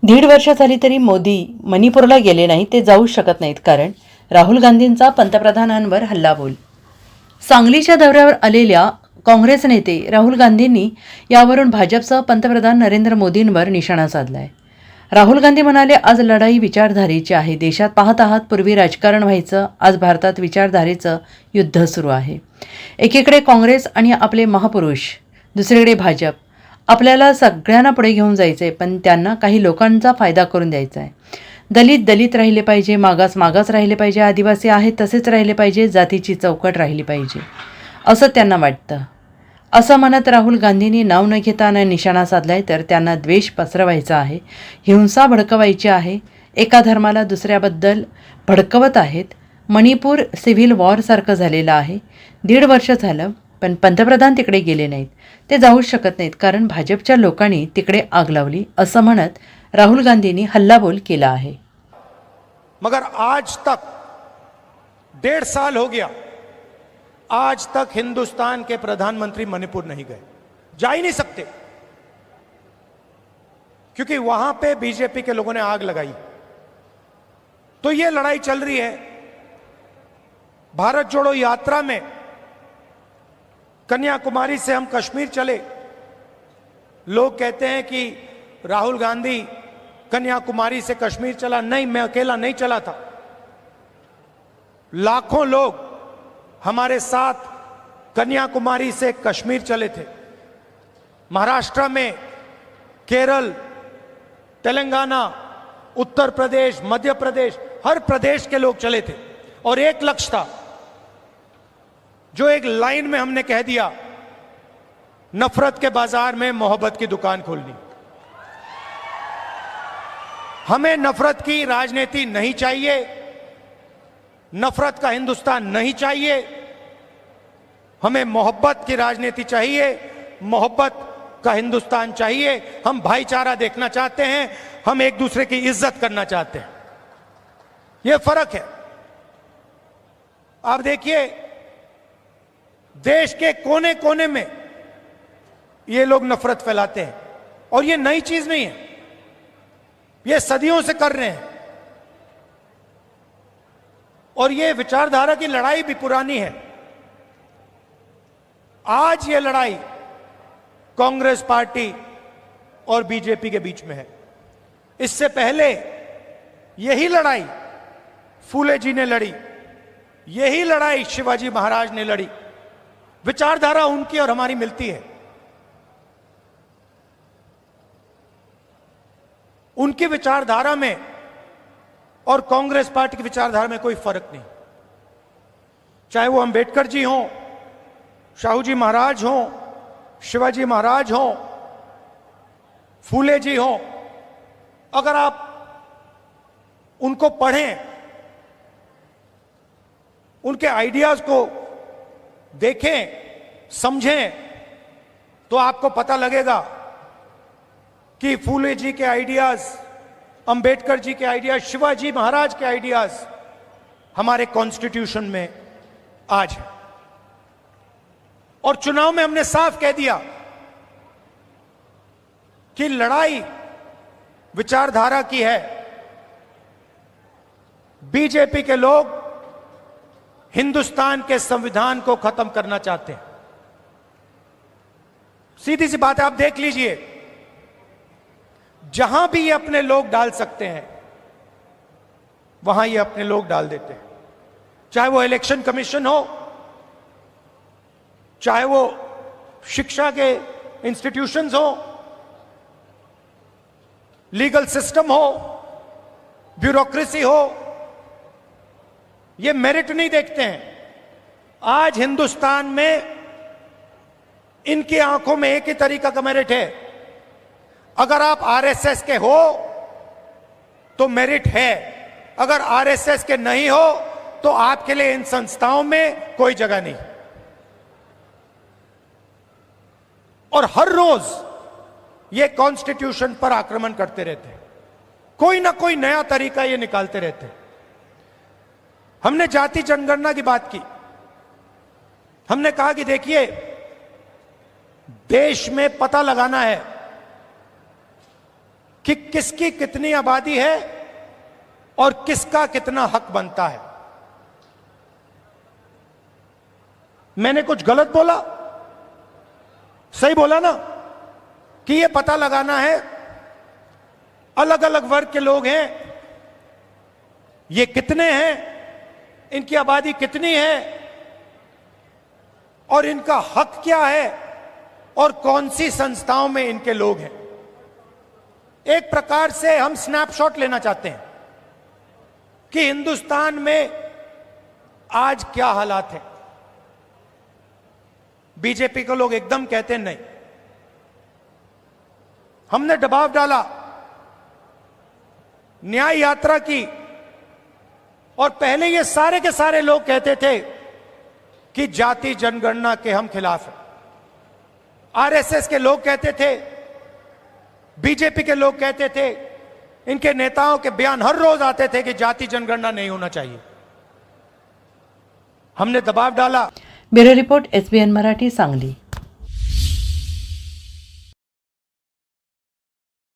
दीड वर्ष झाली तरी मोदी मणिपूरला गेले नाही, ते जाऊ शकत नाहीत, कारण राहुल गांधींचा पंतप्रधानांवर हल्लाबोल. सांगलीच्या दौऱ्यावर आलेल्या काँग्रेस नेते राहुल गांधींनी यावरून भाजपसह पंतप्रधान नरेंद्र मोदींवर निशाणा साधलाय. राहुल गांधी म्हणाले, आज लढाई विचारधारेची आहे. देशात पाहत आहात, पूर्वी राजकारण व्हायचं, आज भारतात विचारधारेचं युद्ध सुरू आहे. एकीकडे काँग्रेस आणि आपले महापुरुष, दुसरीकडे भाजप. आपल्याला सगळ्यांना पुढे घेऊन जायचं आहे, पण त्यांना काही लोकांचा फायदा करून द्यायचा आहे. दलित दलित राहिले पाहिजे, मागास मागास राहिले पाहिजे, आदिवासी आहेत तसेच राहिले पाहिजे, जातीची चौकट राहिली पाहिजे, असं त्यांना वाटतं. असं म्हणत राहुल गांधींनी नाव न घेता निशाणा साधलाय. तर त्यांना द्वेष पसरवायचा आहे, हिंसा भडकवायची आहे, एका धर्माला दुसऱ्याबद्दल भडकवत आहेत. मणिपूर सिव्हिल वॉरसारखं झालेलं आहे. 1.5 वर्ष झालं, पण पंतप्रधान तिकडे गेले नाहीत. ते जाऊ शकत नाहीत, कारण भाजपच्या लोकांनी तिकडे आग लावली, असं म्हणत राहुल गांधींनी हल्लाबोल केला आहे. मगर आज तक 1.5 साल हो गया, आज तक हिंदुस्तान के प्रधानमंत्री मणिपुर नहीं गए, जा ही नहीं सकते, क्योंकि वहां पे बीजेपी के लोगों ने आग लगाई. तो ये लड़ाई चल रही है. भारत जोड़ो यात्रा में कन्याकुमारी से हम कश्मीर चले. लोग कहते हैं कि राहुल गांधी कन्याकुमारी से कश्मीर चला. नहीं, मैं अकेला नहीं चला था. लाखों लोग हमारे साथ कन्याकुमारी से कश्मीर चले थे. महाराष्ट्र में, केरल, तेलंगाना, उत्तर प्रदेश, मध्य प्रदेश, हर प्रदेश के लोग चले थे. और एक लक्ष्य था, जो एक लाइन में हमने कह दिया, नफरत के बाजार में मोहब्बत की दुकान खोलनी. हमें नफरत की राजनीति नहीं चाहिए, नफरत का हिंदुस्तान नहीं चाहिए. हमें मोहब्बत की राजनीति चाहिए, मोहब्बत का हिंदुस्तान चाहिए. हम भाईचारा देखना चाहते हैं, हम एक दूसरे की इज्जत करना चाहते हैं. यह फर्क है. आप देखिए, देश के कोने कोने में ये लोग नफरत फैलाते हैं, और ये नई चीज नहीं है, ये सदियों से कर रहे हैं. और ये विचारधारा की लड़ाई भी पुरानी है. आज ये लड़ाई कांग्रेस पार्टी और बीजेपी के बीच में है. इससे पहले यही लड़ाई फूले जी ने लड़ी, यही लड़ाई शिवाजी महाराज ने लड़ी. विचारधारा उनकी और हमारी मिलती है. उनकी विचारधारा में और कांग्रेस पार्टी की विचारधारा में कोई फर्क नहीं. चाहे वो अंबेडकर जी हों, शाहू जी महाराज हों, शिवाजी महाराज हों, फूले जी हों, अगर आप उनको पढ़ें, उनके आइडियाज को देखें, समझें, तो आपको पता लगेगा कि फूले जी के आइडियाज, अंबेडकर जी के आइडियाज, शिवाजी महाराज के आइडियाज हमारे कॉन्स्टिट्यूशन में आज है. और चुनाव में हमने साफ कह दिया कि लड़ाई विचारधारा की है. बीजेपी के लोग हिंदुस्तान के संविधान को खत्म करना चाहते हैं. सीधी सी बात है, आप देख लीजिए, जहां भी ये अपने लोग डाल सकते हैं, वहां ये अपने लोग डाल देते हैं. चाहे वो इलेक्शन कमीशन हो, चाहे वो शिक्षा के इंस्टीट्यूशंस हो, लीगल सिस्टम हो, ब्यूरोक्रेसी हो, ये मेरिट नहीं देखते हैं. आज हिंदुस्तान में इनकी आंखों में एक ही तरीका का मेरिट है. अगर आप आरएसएस के हो तो मेरिट है, अगर आरएसएस के नहीं हो तो आपके लिए इन संस्थाओं में कोई जगह नहीं. और हर रोज ये कॉन्स्टिट्यूशन पर आक्रमण करते रहते हैं, कोई ना कोई नया तरीका ये निकालते रहते हैं. हमने जाति जनगणना की बात की. हमने कहा कि देखिए, देश में पता लगाना है कि किसकी कितनी आबादी है और किसका कितना हक बनता है। मैंने कुछ गलत बोला? सही बोला ना कि यह पता लगाना है अलग अलग वर्ग के लोग हैं, ये कितने हैं, इनकी आबादी कितनी है और इनका हक क्या है और कौन सी संस्थाओं में इनके लोग हैं। एक प्रकार से हम स्नैपशॉट लेना चाहते हैं कि हिंदुस्तान में आज क्या हालात हैं। बीजेपी के लोग एकदम कहते नहीं, हमने दबाव डाला, न्याय यात्रा की, और पहले ये सारे के सारे लोग कहते थे कि जाति जनगणना के हम खिलाफ हैं। आरएसएस के लोग कहते थे, बीजेपी के लोग कहते थे, इनके नेताओं के बयान हर रोज आते थे कि जाति जनगणना नहीं होना चाहिए। हमने दबाव डाला। Bureau report, SBN Marathi, Sangli.